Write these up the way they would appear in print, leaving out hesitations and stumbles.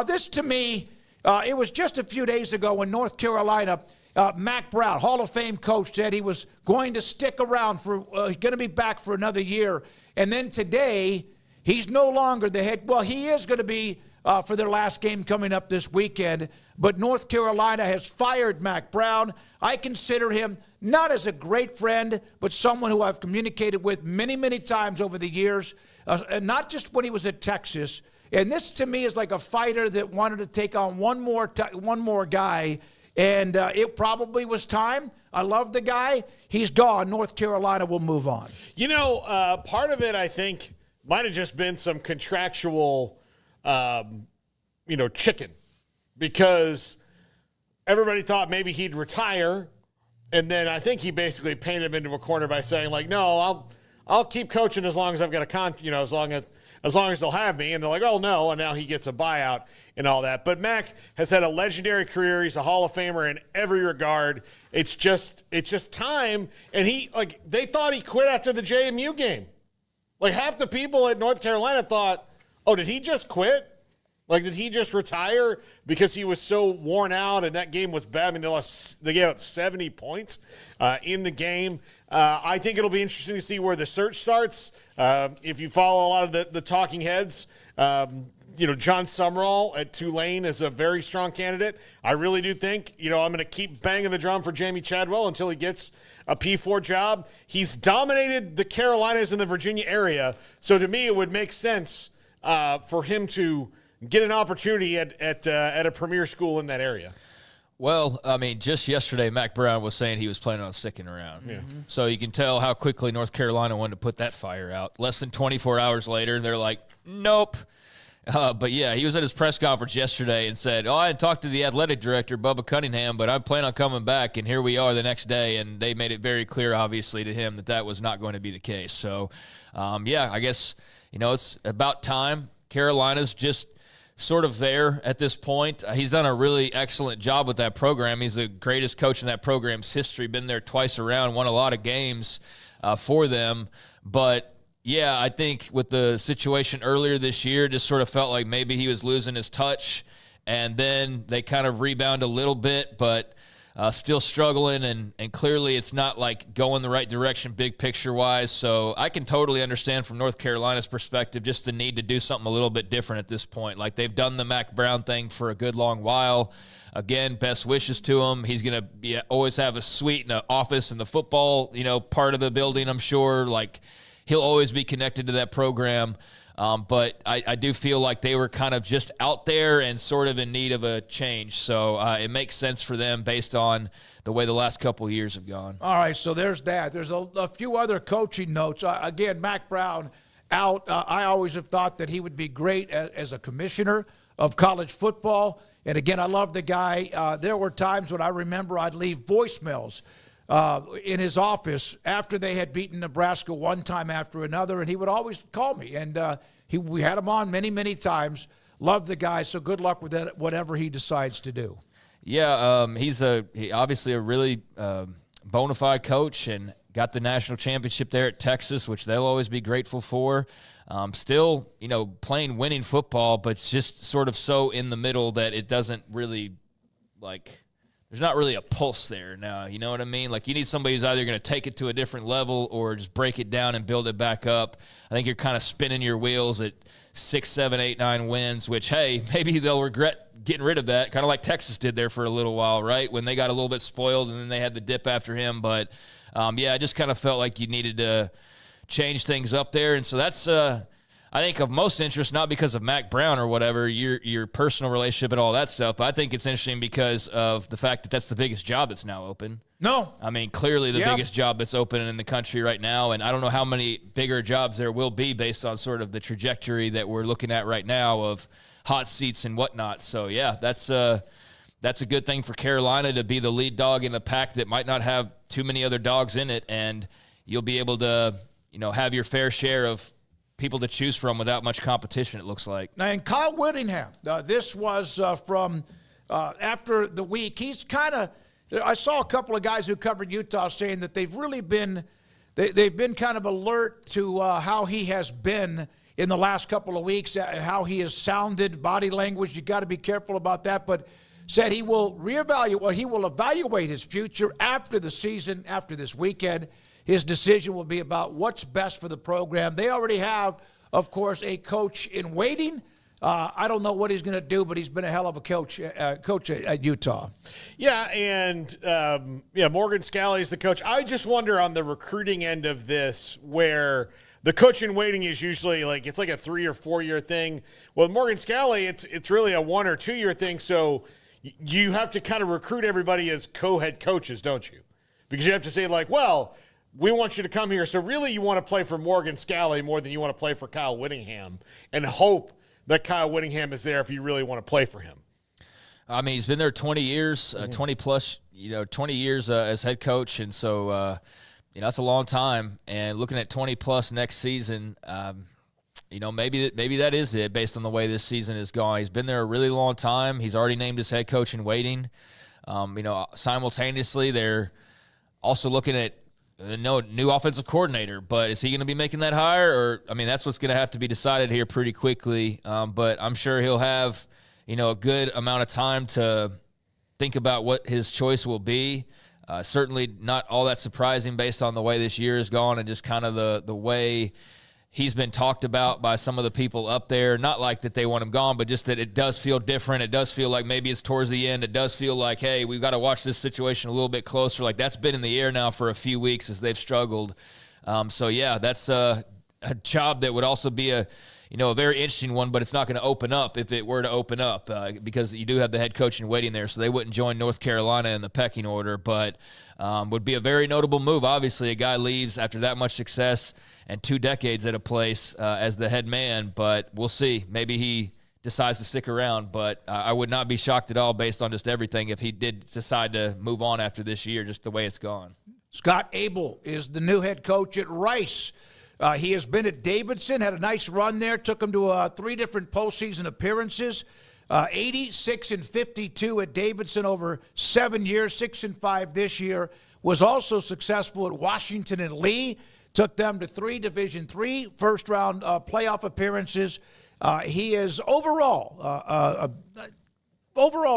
this to me, it was just a few days ago when North Carolina, Mack Brown, Hall of Fame coach, said he was going to stick around going to be back for another year. And then today, he's no longer the head. Well, he is going to be for their last game coming up this weekend. But North Carolina has fired Mack Brown. I consider him not as a great friend, but someone who I've communicated with many, many times over the years, and not just when he was at Texas. And this, to me, is like a fighter that wanted to take on one more guy, and it probably was time. I love the guy. He's gone. North Carolina will move on. You know, part of it, I think, might have just been some contractual, chicken, because everybody thought maybe he'd retire, and then I think he basically painted him into a corner by saying, like, no, I'll keep coaching as long as I've got as long as they'll have me. And they're like, oh, no, and now he gets a buyout and all that. But Mack has had a legendary career. He's a Hall of Famer in every regard. It's just time. And they thought he quit after the JMU game. Like, half the people at North Carolina thought, oh, did he just quit? Like, did he just retire because he was so worn out and that game was bad? I mean, they gave up 70 points in the game. I think it'll be interesting to see where the search starts. If you follow a lot of the talking heads, John Summerall at Tulane is a very strong candidate. I really do think, I'm going to keep banging the drum for Jamie Chadwell until he gets a P4 job. He's dominated the Carolinas and the Virginia area, so to me it would make sense for him to get an opportunity at a premier school in that area. Well, I mean, just yesterday, Mack Brown was saying he was planning on sticking around. Yeah. So you can tell how quickly North Carolina wanted to put that fire out. Less than 24 hours later, they're like, nope. But, yeah, he was at his press conference yesterday and said, I had talked to the athletic director, Bubba Cunningham, but I plan on coming back, and here we are the next day. And they made it very clear, obviously, to him that was not going to be the case. So, I guess, it's about time. Carolina's just sort of there at this point. He's done a really excellent job with that program. He's the greatest coach in that program's history, been there twice around, won a lot of games for them. But, yeah, I think with the situation earlier this year, just sort of felt like maybe he was losing his touch, and then they kind of rebound a little bit, but still struggling, and clearly it's not like going the right direction big picture-wise. So I can totally understand from North Carolina's perspective just the need to do something a little bit different at this point. Like, they've done the Mack Brown thing for a good long while. Again, best wishes to him. He's going to always have a suite and an office in the football, part of the building, I'm sure. Like, he'll always be connected to that program. But I do feel like they were kind of just out there and sort of in need of a change. So it makes sense for them based on the way the last couple of years have gone. All right, so there's that. There's a few other coaching notes. Again, Mack Brown out. I always have thought that he would be great as a commissioner of college football. And, again, I love the guy. There were times when I remember I'd leave voicemails in his office after they had beaten Nebraska one time after another, and he would always call me. And we had him on many, many times. Love the guy, so good luck with that, whatever he decides to do. Yeah, he's obviously a really bona fide coach and got the national championship there at Texas, which they'll always be grateful for. Still, playing winning football, but it's just sort of so in the middle that it doesn't really, there's not really a pulse there now. You know what I mean? Like, you need somebody who's either going to take it to a different level or just break it down and build it back up. I think you're kind of spinning your wheels at 6, 7, 8, 9 wins, which, hey, maybe they'll regret getting rid of that, kind of like Texas did there for a little while, right? When they got a little bit spoiled and then they had the dip after him. But, I just kind of felt like you needed to change things up there. And so that's I think of most interest, not because of Mack Brown or whatever, your personal relationship and all that stuff, but I think it's interesting because of the fact that that's the biggest job that's now open. No. I mean, clearly the biggest job that's open in the country right now, and I don't know how many bigger jobs there will be based on sort of the trajectory that we're looking at right now of hot seats and whatnot. So, yeah, that's a good thing for Carolina to be the lead dog in a pack that might not have too many other dogs in it, and you'll be able to, have your fair share of people to choose from without much competition, it looks like. Now, and Kyle Whittingham, this was from after the week. He's kind of – I saw a couple of guys who covered Utah saying that they've really been – they've been kind of alert to how he has been in the last couple of weeks, how he has sounded, body language. You got to be careful about that. But said he will evaluate his future after the season, after this weekend. His decision will be about what's best for the program. They already have, of course, a coach in waiting. I don't know what he's going to do, but he's been a hell of a coach at Utah. Yeah, and Morgan Scalley's the coach. I just wonder on the recruiting end of this, where the coach in waiting is usually it's like a 3 or 4 year thing. Well, with Morgan Scalley, it's really a 1 or 2 year thing. So you have to kind of recruit everybody as co-head coaches, don't you? Because you have to say we want you to come here. So really, you want to play for Morgan Scalley more than you want to play for Kyle Whittingham, and hope that Kyle Whittingham is there if you really want to play for him. I mean, he's been there 20 years, 20 plus, 20 years as head coach. And so, that's a long time. And looking at 20 plus next season, maybe that is it based on the way this season has gone. He's been there a really long time. He's already named his head coach in waiting. Simultaneously, they're also looking at new offensive coordinator, but is he going to be making that hire? That's what's going to have to be decided here pretty quickly. But I'm sure he'll have, a good amount of time to think about what his choice will be. Certainly not all that surprising based on the way this year has gone and just kind of the way he's been talked about by some of the people up there. Not like that they want him gone, but just that it does feel different. It does feel like maybe it's towards the end. It does feel like, hey, we've got to watch this situation a little bit closer. That's been in the air now for a few weeks as they've struggled. That's a job that would also be a very interesting one, but it's not going to open up if it were to open up because you do have the head coach in waiting there, so they wouldn't join North Carolina in the pecking order, but would be a very notable move. Obviously, a guy leaves after that much success and 2 decades at a place as the head man, but we'll see. Maybe he decides to stick around, but I would not be shocked at all based on just everything if he did decide to move on after this year, just the way it's gone. Scott Abel is the new head coach at Rice. He has been at Davidson, had a nice run there, took him to 3 different postseason appearances. 86-52 at Davidson over 7 years, 6-5 this year. Was also successful at Washington and Lee. Took them to 3 Division III first-round playoff appearances. He is overall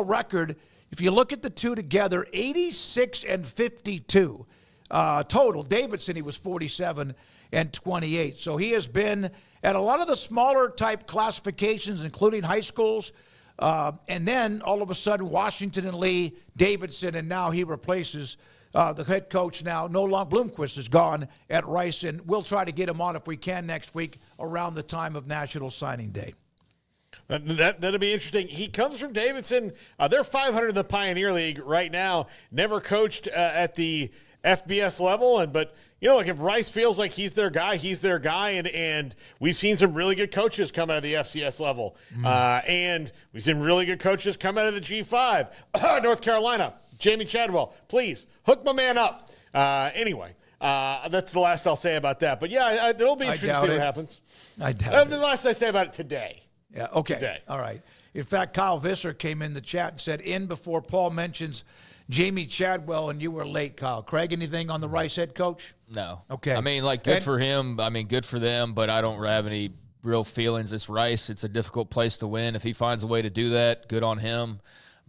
record, if you look at the two together, 86-52 total. Davidson, he was 47-28. So he has been at a lot of the smaller type classifications, including high schools. And then all of a sudden, Washington and Lee, Davidson, and now he replaces the head coach now. No longer Bloomquist is gone at Rice, and we'll try to get him on if we can next week around the time of National Signing Day. That'll be interesting. He comes from Davidson. They're 500 in the Pioneer League right now. Never coached at the FBS level, but if Rice feels like he's their guy, he's their guy. And we've seen some really good coaches come out of the FCS level. And we've seen really good coaches come out of the G5. North Carolina, Jamie Chadwell, please hook my man up. Anyway, that's the last I'll say about that. But yeah, it'll be interesting to see what happens. I doubt That's the last I say about it today. Yeah, okay. Today. All right. In fact, Kyle Visser came in the chat and said, in before Paul mentions Jamie Chadwell, and you were late, Kyle. Craig, anything on the Rice head coach? No. Okay. Good for him. good for them, but I don't have any real feelings. It's Rice. It's a difficult place to win. If he finds a way to do that, good on him.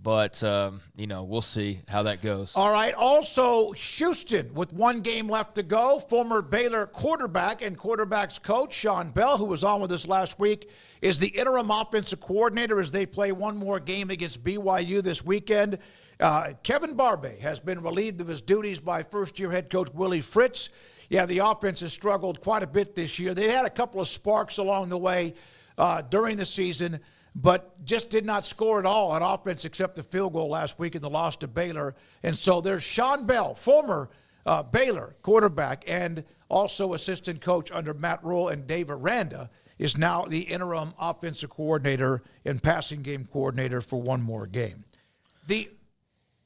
But, we'll see how that goes. All right. Also, Houston, with 1 game left to go, former Baylor quarterback and quarterback's coach, Sean Bell, who was on with us last week, is the interim offensive coordinator as they play one more game against BYU this weekend. Kevin Barbe has been relieved of his duties by first-year head coach Willie Fritz. Yeah, the offense has struggled quite a bit this year. They had a couple of sparks along the way during the season, but just did not score at all on offense except the field goal last week in the loss to Baylor. And so there's Sean Bell, former Baylor quarterback and also assistant coach under Matt Rule, and Dave Aranda is now the interim offensive coordinator and passing game coordinator for one more game.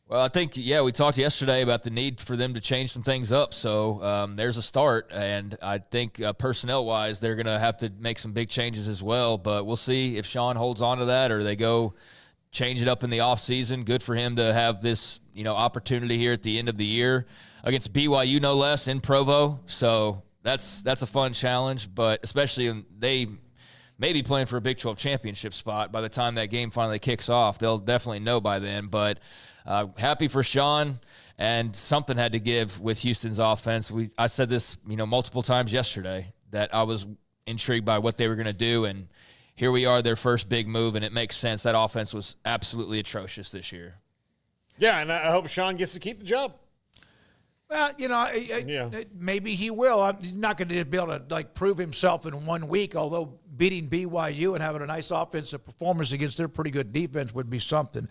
Well, I think, we talked yesterday about the need for them to change some things up. So there's a start, and I think personnel-wise they're going to have to make some big changes as well. But we'll see if Sean holds on to that or they go change it up in the offseason. Good for him to have this, opportunity here at the end of the year against BYU, no less, in Provo. So that's a fun challenge, but especially they maybe playing for a Big 12 championship spot by the time that game finally kicks off. They'll definitely know by then. But happy for Sean, and something had to give with Houston's offense. I said this, multiple times yesterday, that I was intrigued by what they were going to do, and here we are, their first big move, and it makes sense. That offense was absolutely atrocious this year. Yeah, and I hope Sean gets to keep the job. Well, maybe he will. He's not going to be able to prove himself in 1 week, although beating BYU and having a nice offensive performance against their pretty good defense would be something.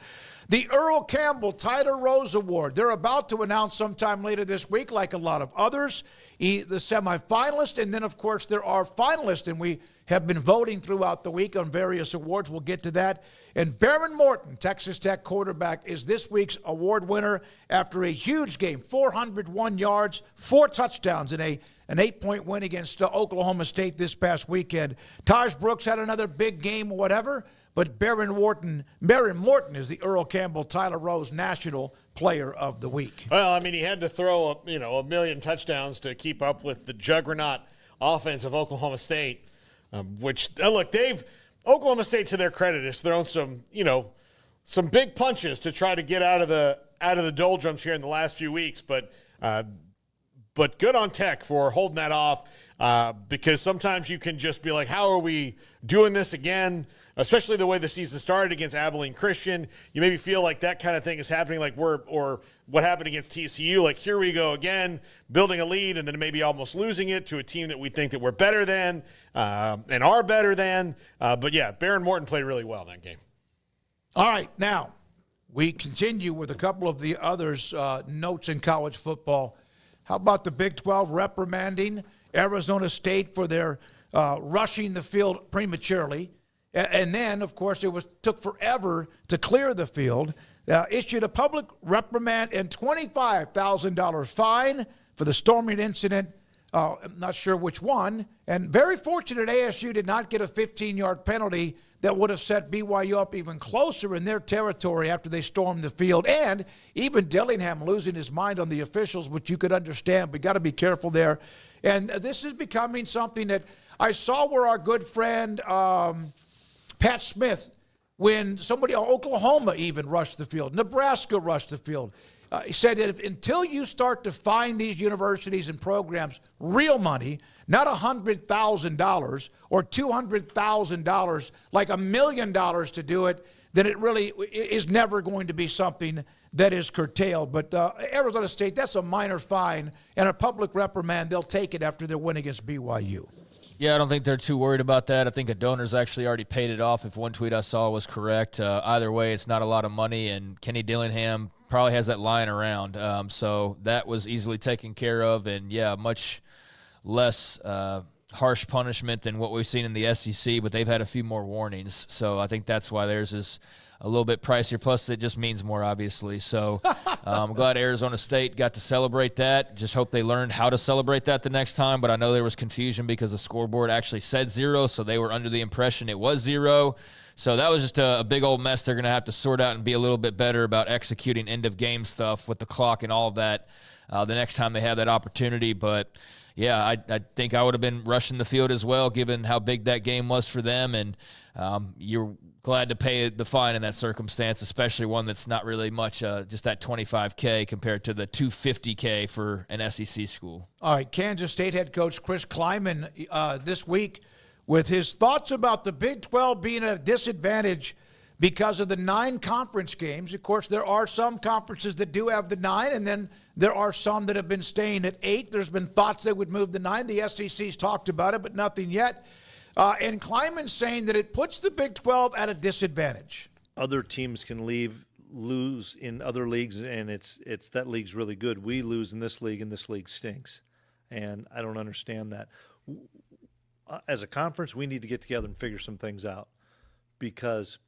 The Earl Campbell Tyler Rose Award, they're about to announce sometime later this week, like a lot of others, the semifinalist, and then, of course, there are finalists, and we have been voting throughout the week on various awards. We'll get to that. And Behren Morton, Texas Tech quarterback, is this week's award winner after a huge game, 401 yards, 4 touchdowns in an 8-point win against Oklahoma State this past weekend. Taj Brooks had another big game, whatever, but Behren Morton is the Earl Campbell Tyler Rose National Player of the Week. Well, he had to throw a million touchdowns to keep up with the juggernaut offense of Oklahoma State, which look, Oklahoma State, to their credit, has thrown some big punches to try to get out of the doldrums here in the last few weeks, but good on Tech for holding that off, because sometimes you can just be like, how are we doing this again? Especially the way the season started against Abilene Christian. You maybe feel like that kind of thing is happening, or what happened against TCU. Like, here we go again, building a lead, and then maybe almost losing it to a team that we think that we're better than and are better than. But, yeah, Behren Morton played really well in that game. All right, now we continue with a couple of the others' notes in college football. How about the Big 12 reprimanding Arizona State for their rushing the field prematurely? And then, of course, took forever to clear the field. Issued a public reprimand and $25,000 fine for the storming incident. I'm not sure which one. And very fortunate ASU did not get a 15-yard penalty that would have set BYU up even closer in their territory after they stormed the field. And even Dillingham losing his mind on the officials, which you could understand. We got to be careful there. And this is becoming something that I saw where our good friend Pat Smith, when somebody, Oklahoma even rushed the field, Nebraska rushed the field. He said that until you start to find these universities and programs real money, not $100,000 or $200,000, like $1 million to do it, then it really is never going to be something that is curtailed. But Arizona State, that's a minor fine and a public reprimand. They'll take it after their win against BYU. Yeah, I don't think they're too worried about that. I think a donor's actually already paid it off if one tweet I saw was correct. Either way, it's not a lot of money, and Kenny Dillingham probably has that lying around. So that was easily taken care of, and, yeah, much less harsh punishment than what we've seen in the SEC, but they've had a few more warnings. So I think that's why theirs is a little bit pricier. Plus, it just means more, obviously. So I'm glad Arizona State got to celebrate that. Just hope they learned how to celebrate that the next time. But I know there was confusion because the scoreboard actually said 0, so they were under the impression it was 0. So that was just a big old mess they're going to have to sort out and be a little bit better about executing end-of-game stuff with the clock and all of that the next time they have that opportunity. But, yeah, I think I would have been rushing the field as well, given how big that game was for them. And you're glad to pay the fine in that circumstance, especially one that's not really much, just that $25K compared to the $250K for an SEC school. All right, Kansas State head coach Chris Kleiman this week with his thoughts about the Big 12 being at a disadvantage because of the 9 conference games. Of course, there are some conferences that do have the 9, and then there are some that have been staying at 8. There's been thoughts they would move the 9. The SEC's talked about it, but nothing yet. And Kleiman's saying that it puts the Big 12 at a disadvantage. Other teams can lose in other leagues, and it's that league's really good. We lose in this league, and this league stinks. And I don't understand that. As a conference, we need to get together and figure some things out, because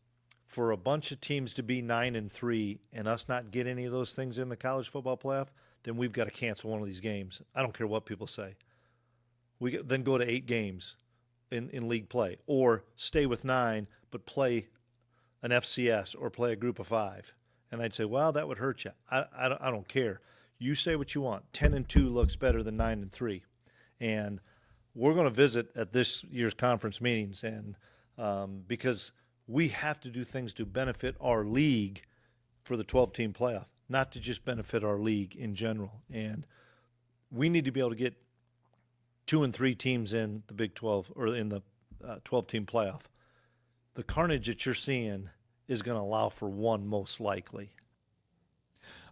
for a bunch of teams to be 9-3 and us not get any of those things in the college football playoff, then we've got to cancel one of these games. I don't care what people say. We then go to 8 games in league play, or stay with 9 but play an FCS or play a group of 5. And I'd say, well, that would hurt you. I don't care. You say what you want. 10-2 looks better than 9-3. And we're going to visit at this year's conference meetings, and because we have to do things to benefit our league for the 12-team playoff, not to just benefit our league in general. And we need to be able to get 2 and 3 teams in the Big 12 or in the 12-team playoff. The carnage that you're seeing is going to allow for one most likely.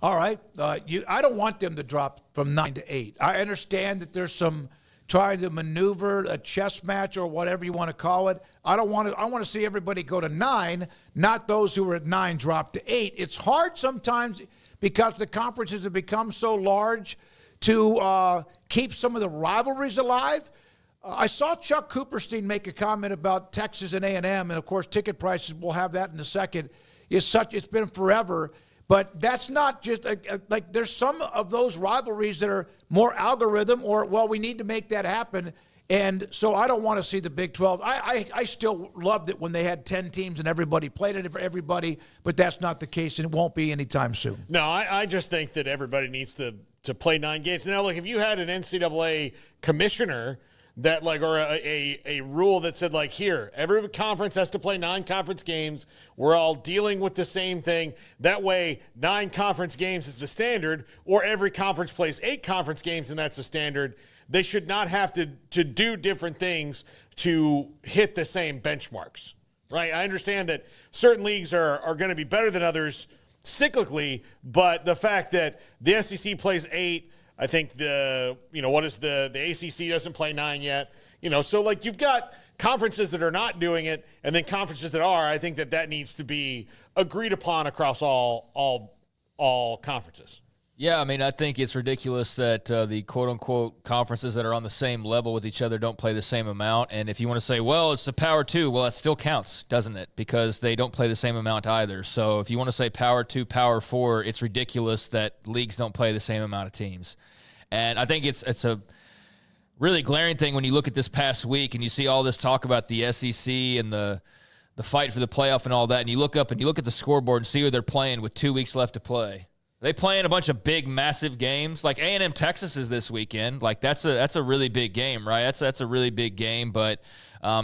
All right. I don't want them to drop from 9 to 8. I understand that there's some trying to maneuver a chess match or whatever you want to call it. I want to see everybody go to 9, not those who are at 9 drop to 8. It's hard sometimes because the conferences have become so large to keep some of the rivalries alive. I saw Chuck Cooperstein make a comment about Texas and A&M, and of course ticket prices, we'll have that in a second, it's been forever. But that's not just like there's some of those rivalries that are more algorithm or, well, we need to make that happen. And so I don't want to see the Big 12. I still loved it when they had 10 teams and everybody played it for everybody, but that's not the case, and it won't be anytime soon. No, I just think that everybody needs to play 9 games. Now, look, if you had an NCAA commissioner that or a rule that said here, every conference has to play 9 conference games. We're all dealing with the same thing. That way 9 conference games is the standard, or every conference plays 8 conference games and that's the standard. They should not have to do different things to hit the same benchmarks, right? I understand that certain leagues are going to be better than others cyclically, but the fact that the SEC plays 8, I think the ACC doesn't play 9 yet. So you've got conferences that are not doing it and then conferences that are. I think that needs to be agreed upon across all conferences. Yeah, I mean, I think it's ridiculous that the quote-unquote conferences that are on the same level with each other don't play the same amount. And if you want to say, well, it's the Power 2, well, that still counts, doesn't it? Because they don't play the same amount either. So if you want to say Power 2, Power 4, it's ridiculous that leagues don't play the same amount of teams. And I think it's a really glaring thing when you look at this past week and you see all this talk about the SEC and the fight for the playoff and all that, and you look up and you look at the scoreboard and see who they're playing with 2 weeks left to play. They playing a bunch of big, massive games. Like A&M Texas is this weekend. That's a really big game, right? That's a really big game. But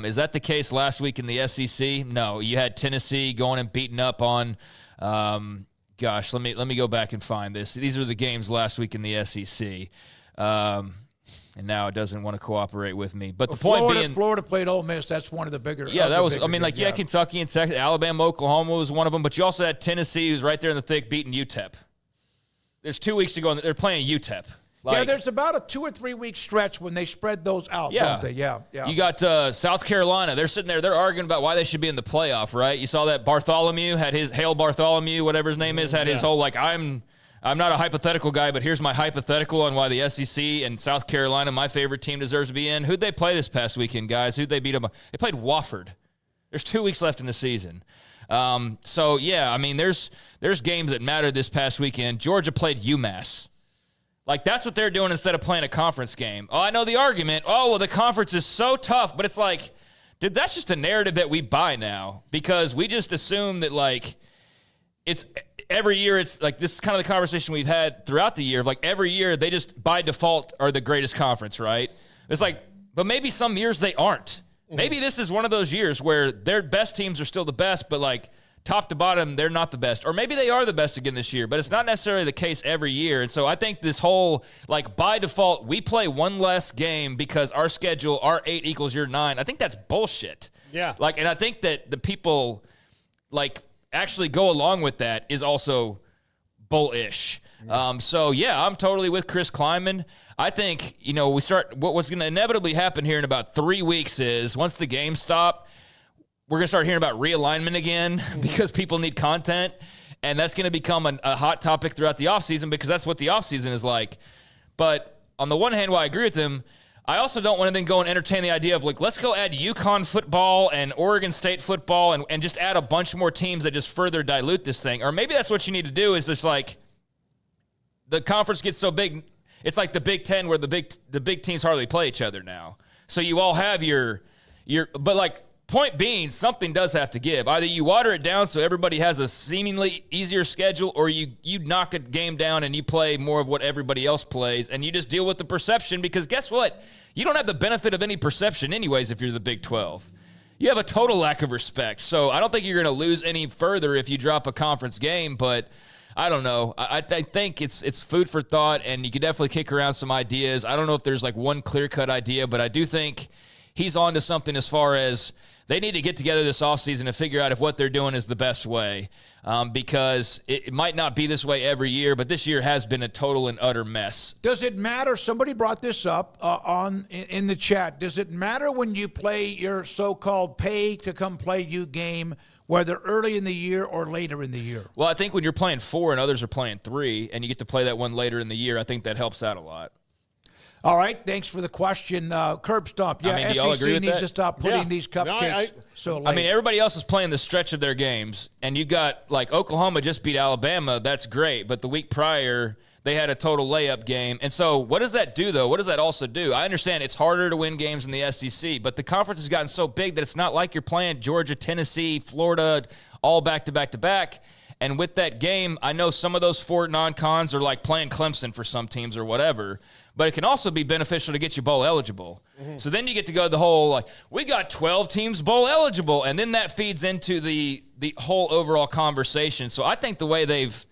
is that the case last week in the SEC? No. You had Tennessee going and beating up on. Let me go back and find this. These are the games last week in the SEC. And now it doesn't want to cooperate with me. But the point being, Florida played Ole Miss. That's one of the bigger. Yeah, that was. I mean, Kentucky and Texas, Alabama, Oklahoma was one of them. But you also had Tennessee, who's right there in the thick, beating UTEP. There's 2 weeks to go, and they're playing UTEP. There's about a 2 or 3 week stretch when they spread those out, don't they? Yeah. You got South Carolina. They're sitting there. They're arguing about why they should be in the playoff, right? You saw that Bartholomew had his Hale Bartholomew, whatever his name is, had his whole I'm not a hypothetical guy, but here's my hypothetical on why the SEC and South Carolina, my favorite team, deserves to be in. Who'd they play this past weekend, guys? Who'd they beat them? They played Wofford. There's 2 weeks left in the season. I mean, there's games that matter this past weekend. Georgia played UMass. That's what they're doing instead of playing a conference game. Oh, I know the argument. Oh, well, the conference is so tough, but it's dude, that's just a narrative that we buy now because we just assume that it's every year. It's this is kind of the conversation we've had throughout the year. Every year they just by default are the greatest conference, right? It's but maybe some years they aren't. Maybe this is one of those years where their best teams are still the best, but top to bottom, they're not the best. Or maybe they are the best again this year, but it's not necessarily the case every year. And so I think this whole, by default, we play one less game because our schedule, our 8 equals your 9. I think that's bullshit. Yeah. And I think that the people, actually go along with that is also bullish. I'm totally with Chris Kleiman. I think, what's going to inevitably happen here in about 3 weeks is once the games stop, we're going to start hearing about realignment again because people need content. And that's going to become a hot topic throughout the offseason because that's what the offseason is like. But on the one hand, while I agree with him, I also don't want to then go and entertain the idea of let's go add UConn football and Oregon State football and just add a bunch more teams that just further dilute this thing. Or maybe that's what you need to do is just the conference gets so big. It's like the Big Ten where the big teams hardly play each other now. So you all have but point being, something does have to give. Either you water it down so everybody has a seemingly easier schedule, or you knock a game down and you play more of what everybody else plays, and you just deal with the perception because guess what? You don't have the benefit of any perception anyways if you're the Big 12. you have a total lack of respect. So I don't think you're going to lose any further if you drop a conference game, but I don't know. I think it's food for thought, and you could definitely kick around some ideas. I don't know if there's like one clear-cut idea, but I do think he's on to something as far as they need to get together this offseason and figure out if what they're doing is the best way, because it might not be this way every year, but this year has been a total and utter mess. Does it matter? Somebody brought this up in the chat. Does it matter when you play your so-called pay-to-come-play-you game, whether early in the year or later in the year? Well, I think when you're playing 4 and others are playing 3, and you get to play that one later in the year, I think that helps out a lot. All right, thanks for the question. Curb Stomp. Yeah, I mean, do y'all agree SEC with needs that? to stop putting these cupcakes so late. I mean, everybody else is playing the stretch of their games, and you got, like, Oklahoma just beat Alabama. That's great, but the week prior, they had a total layup game. And so what does that do, though? What does that also do? I understand it's harder to win games in the SEC, but the conference has gotten so big that it's not like you're playing Georgia, Tennessee, Florida, all back-to-back-to-back. And with that game, I know some of those 4 non-cons are like playing Clemson for some teams or whatever, but it can also be beneficial to get you bowl eligible. Mm-hmm. So then you get to go the whole, like, we got 12 teams bowl eligible, and then that feeds into the whole overall conversation. So I think the way they've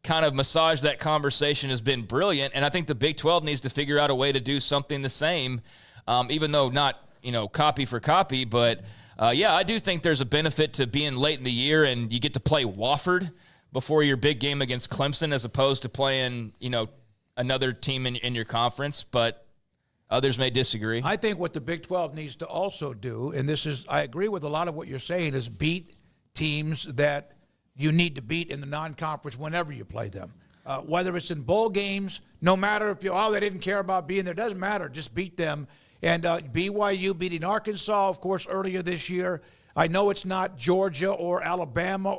kind of massaged that conversation has been brilliant, and I think the Big 12 needs to figure out a way to do something the same, even though not, copy for copy, but yeah, I do think there's a benefit to being late in the year, and you get to play Wofford before your big game against Clemson as opposed to playing, another team in your conference, but others may disagree. I think what the Big 12 needs to also do, and I agree with a lot of what you're saying, is beat teams that you need to beat in the non-conference whenever you play them. Whether it's in bowl games, no matter if they didn't care about being there, doesn't matter, just beat them. And BYU beating Arkansas, of course, earlier this year. I know it's not Georgia or Alabama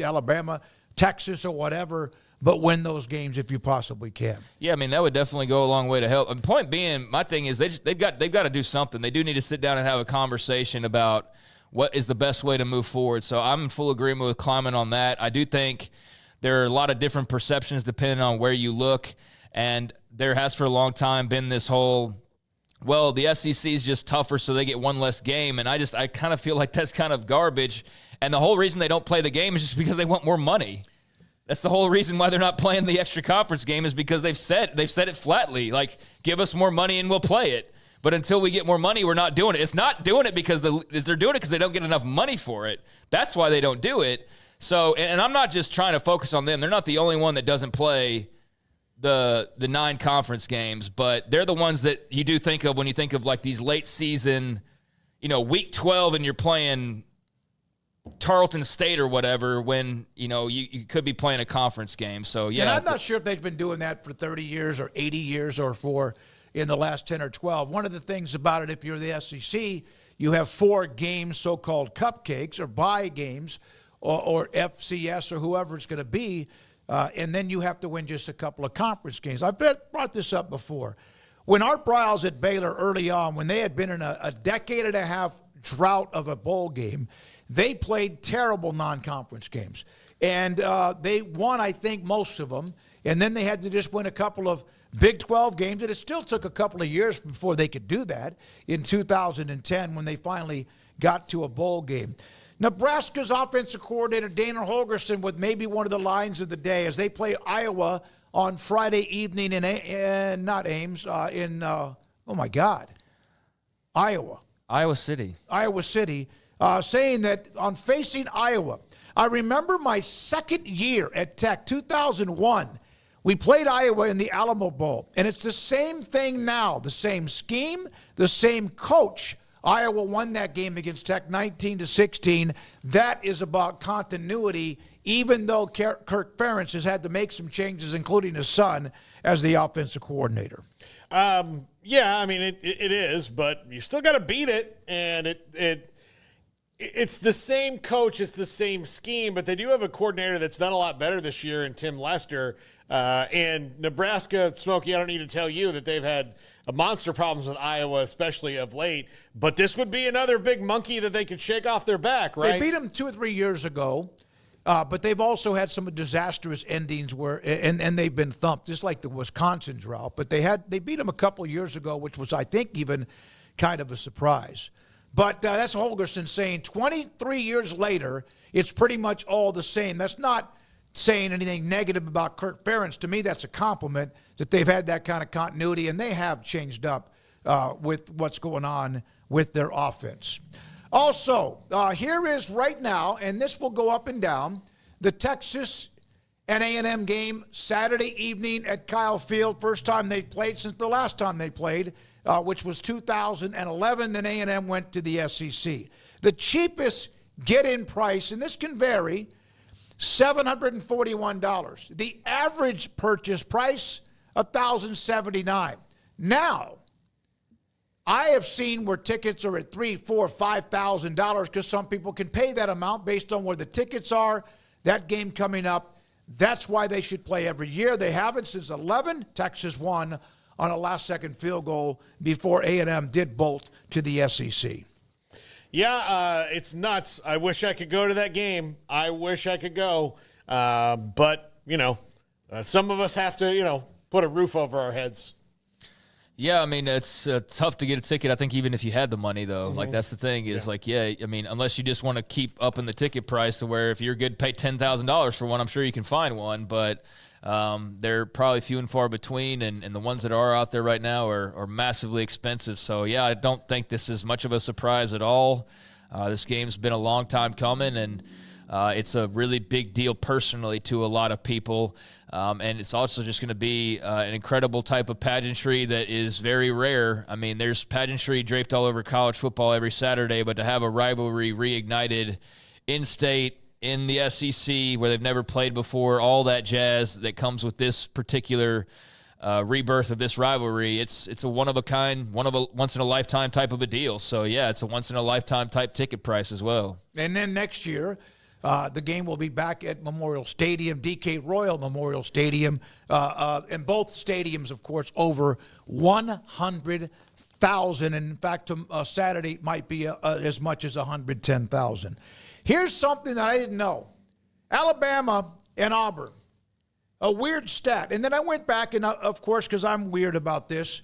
Alabama, Texas or whatever, but win those games if you possibly can. Yeah, I mean, that would definitely go a long way to help. And point being, my thing is they've got to do something. They do need to sit down and have a conversation about what is the best way to move forward. So I'm in full agreement with Kleiman on that. I do think there are a lot of different perceptions depending on where you look, and there has for a long time been this whole, well, the SEC is just tougher, so they get one less game. And I kind of feel like that's kind of garbage. And the whole reason they don't play the game is just because they want more money. That's the whole reason why they're not playing the extra conference game, is because they've said it flatly, like, give us more money and we'll play it. But until we get more money, we're not doing it. It's not doing it because they're doing it because they don't get enough money for it. That's why they don't do it. So, and I'm not just trying to focus on them. They're not the only one that doesn't play the 9 conference games, but they're the ones that you do think of when you think of like these late season, week 12, and you're playing Tarleton State or whatever, when you could be playing a conference game. So yeah, and I'm not sure if they've been doing that for 30 years or 80 years or for in the last 10 or 12. One of the things about it, if you're the SEC, you have 4 games, so-called cupcakes or bye games, or FCS or whoever it's going to be. And then you have to win just a couple of conference games. I've brought this up before. When Art Briles at Baylor early on, when they had been in a decade and a half drought of a bowl game, they played terrible non-conference games. And they won, I think, most of them. And then they had to just win a couple of Big 12 games. And it still took a couple of years before they could do that in 2010 when they finally got to a bowl game. Nebraska's offensive coordinator, Dana Holgorsen, with maybe one of the lines of the day as they play Iowa on Friday evening in Iowa City, saying that on facing Iowa, I remember my second year at Tech, 2001, we played Iowa in the Alamo Bowl, and it's the same thing now, the same scheme, the same coach. Iowa won that game against Tech 19-16. That is about continuity, even though Kirk Ferentz has had to make some changes, including his son, as the offensive coordinator. Yeah, I mean, it is, but you still got to beat it, and it's the same coach, it's the same scheme, but they do have a coordinator that's done a lot better this year in Tim Lester. And Nebraska, Smokey, I don't need to tell you that they've had monster problems with Iowa, especially of late. But this would be another big monkey that they could shake off their back, right? They beat them 2 or 3 years ago, but they've also had some disastrous endings and they've been thumped, just like the Wisconsin drought. But they beat them a couple of years ago, which was, I think, even kind of a surprise. But that's Holgerson saying 23 years later, it's pretty much all the same. That's not saying anything negative about Kirk Ferentz. To me, that's a compliment that they've had that kind of continuity, and they have changed up with what's going on with their offense. Also, here is right now, and this will go up and down, the Texas and A&M game Saturday evening at Kyle Field. First time they've played since the last time they played, which was 2011. Then A&M went to the SEC. The cheapest get-in price, and this can vary, $741. The average purchase price, $1,079. Now, I have seen where tickets are at $3,000, $4,000, $5,000 because some people can pay that amount based on where the tickets are. That game coming up, that's why they should play every year. They haven't since 11. Texas won on a last-second field goal before A&M did bolt to the SEC. Yeah, it's nuts. I wish I could go to that game. I wish I could go. But, some of us have to, put a roof over our heads. Yeah, I mean, it's tough to get a ticket. I think even if you had the money, though, like that's the thing is unless you just want to keep upping the ticket price to where if you're good, pay $10,000 for one, I'm sure you can find one. But they're probably few and far between, and the ones that are out there right now are massively expensive. So, yeah, I don't think this is much of a surprise at all. This game's been a long time coming, and it's a really big deal personally to a lot of people. And it's also just going to be an incredible type of pageantry that is very rare. I mean, there's pageantry draped all over college football every Saturday, but to have a rivalry reignited in-state, in the SEC, where they've never played before, all that jazz that comes with this particular rebirth of this rivalry, it's a one-of-a-kind, once-in-a-lifetime type of a deal. So, yeah, it's a once-in-a-lifetime type ticket price as well. And then next year, the game will be back at Memorial Stadium, DK Royal Memorial Stadium, and both stadiums, of course, over 100,000. And in fact, Saturday might be as much as 110,000. Here's something that I didn't know. Alabama and Auburn, a weird stat. And then I went back, and of course, because I'm weird about this,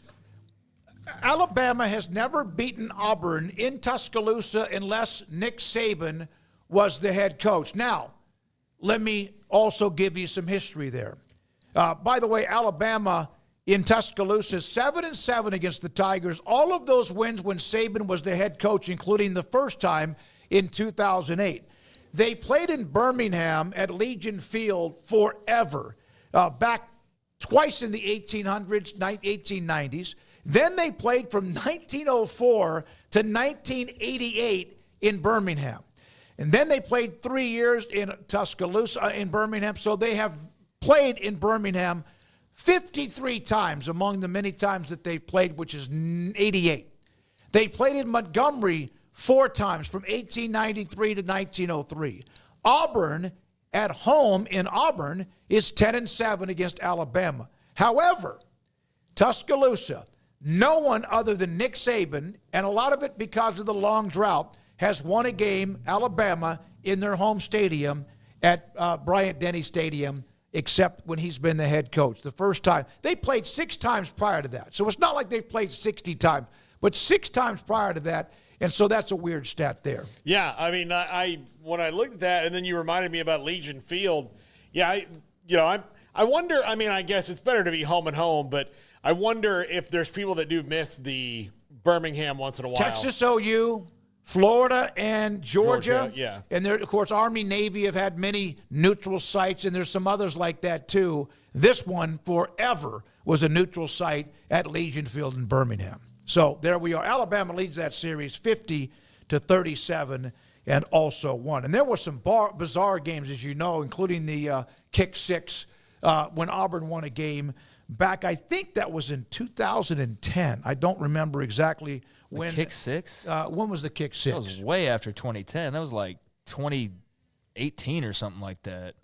Alabama has never beaten Auburn in Tuscaloosa unless Nick Saban was the head coach. Now, let me also give you some history there. By the way, Alabama in Tuscaloosa, 7-7 against the Tigers. All of those wins when Saban was the head coach, including the first time in 2008. They played in Birmingham at Legion Field forever, back twice in the 1800s, 1890s. Then they played from 1904 to 1988 in Birmingham. And then they played 3 years in Tuscaloosa, in Birmingham. So they have played in Birmingham 53 times among the many times that they've played, which is 88. They played in Montgomery 4 times from 1893 to 1903. Auburn at home in Auburn is 10-7 against Alabama. However, Tuscaloosa, no one other than Nick Saban, and a lot of it because of the long drought, has won a game, Alabama, in their home stadium at Bryant-Denny Stadium, except when he's been the head coach. The first time. They played 6 times prior to that. So it's not like they've played 60 times, but 6 times prior to that. And so that's a weird stat there. Yeah, I mean, I when I looked at that, and then you reminded me about Legion Field. Yeah, I wonder. I mean, I guess it's better to be home and home, but I wonder if there's people that do miss the Birmingham once in a while. Texas OU, Florida, and Georgia. Yeah. And there, of course, Army, Navy have had many neutral sites, and there's some others like that too. This one forever was a neutral site at Legion Field in Birmingham. So there we are. Alabama leads that series 50-37 and also won. And there were some bizarre games, as you know, including the kick 6 when Auburn won a game back. I think that was in 2010. I don't remember exactly when. Kick 6? When was the kick 6? That was way after 2010. That was like 2018 or something like that.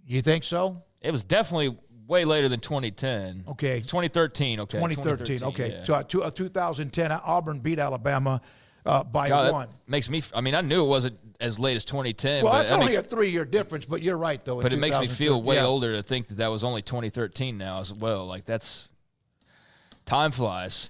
You think so? It was definitely way later than 2010. Okay. 2013. Okay. 2013. Okay. Yeah. So 2010, Auburn beat Alabama by God, 1. That makes me. I mean, I knew it wasn't as late as 2010. Well, but that's only a 3-year difference, but you're right, though. But it makes me feel way yeah. older to think that was only 2013 now as well. Like, that's. Time flies.